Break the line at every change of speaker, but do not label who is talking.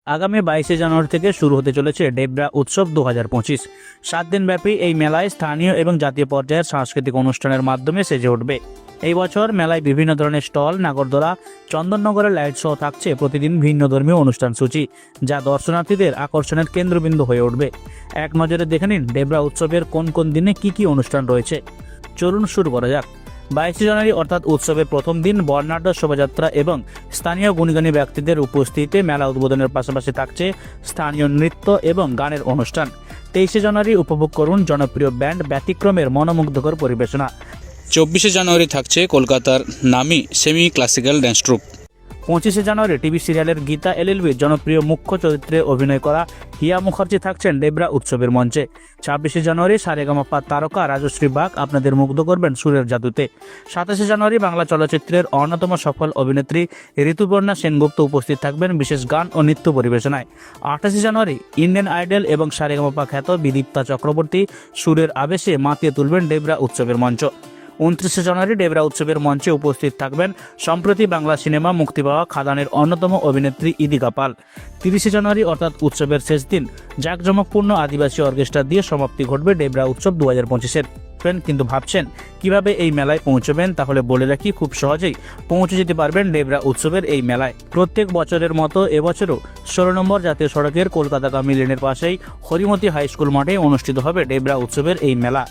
আগামী 22শে জানুয়ারি থেকে শুরু হতে চলেছে ডেবরা উৎসব 2025। 7 দিনব্যাপী এই মেলায় স্থানীয় এবং জাতীয় পর্যায়ের সাংস্কৃতিক অনুষ্ঠানের মাধ্যমে সেজে উঠবে। এই বছর মেলায় বিভিন্ন ধরনের স্টল, নাগরদোলা, চন্দননগরের লাইট শো থাকছে প্রতিদিন ভিন্ন ধর্মীয় অনুষ্ঠান সূচি, যা দর্শনার্থীদের আকর্ষণের কেন্দ্রবিন্দু হয়ে উঠবে। এক নজরে দেখে নিন ডেবরা উৎসবের কোন কোন দিনে কি কি অনুষ্ঠান রয়েছে। চলুন শুরু করা যাক। 22শে জানুয়ারি অর্থাৎ উৎসবের প্রথম দিন বর্ণাঢ্য শোভাযাত্রা এবং স্থানীয় গুণীগানী ব্যক্তিদের উপস্থিতিতে মেলা উদ্বোধনের পাশাপাশি থাকছে স্থানীয় নৃত্য এবং গানের অনুষ্ঠান। 23শে জানুয়ারি উপভোগ করুন জনপ্রিয় ব্যান্ড ব্যতিক্রমের মনোমুগ্ধকর পরিবেশনা। 24শে জানুয়ারি থাকছে কলকাতার নামী সেমি ক্লাসিক্যাল ড্যান্স ট্রুপ। 25শে জানুয়ারি টিভি সিরিয়ালের গীতা এলএলবির জনপ্রিয় মুখ্য চরিত্রে অভিনয় করা হিয়া মুখার্জি থাকছেন ডেবরা উৎসবের মঞ্চে। 26শে জানুয়ারি সারেগামাপা তারকা রাজশ্রী বাগ আপনাদের মুগ্ধ করবেন সুরের জাদুতে। 27শে জানুয়ারি বাংলা চলচ্চিত্রের অন্যতম সফল অভিনেত্রী ঋতুপর্ণা সেনগুপ্ত উপস্থিত থাকবেন বিশেষ গান ও নৃত্য পরিবেশনায়। 28শে জানুয়ারি ইন্ডিয়ান আইডল এবং সারেগামাপা খ্যাত বিদীপ্তা চক্রবর্তী সুরের আবেশে মাতিয়ে তুলবেন ডেবরা উৎসবের মঞ্চ। 29শে জানুয়ারি ডেবরা উৎসবের মঞ্চে উপস্থিত থাকবেন সম্প্রতি বাংলা সিনেমা মুক্তি পাওয়া খাদানের অন্যতম অভিনেত্রী ইদিকা পাল। 30শে জানুয়ারি অর্থাৎ উৎসবের শেষ দিন জাঁকজমকপূর্ণ আদিবাসী অর্কেস্ট্রা দিয়ে সমাপ্তি ঘটবে ডেবরা উৎসব 2025-এর। কিন্তু ভাবছেন কিভাবে এই মেলায় পৌঁছবেন, তাহলে বলে রাখি খুব সহজেই পৌঁছে যেতে পারবেন ডেবরা উৎসবের এই মেলায়। প্রত্যেক বছরের মতো এবছরও 16 নম্বর জাতীয় সড়কের কলকাতাগামী লেনের পাশেই হরিমতি হাই স্কুল মাঠে অনুষ্ঠিত হবে ডেবরা উৎসবের এই মেলা।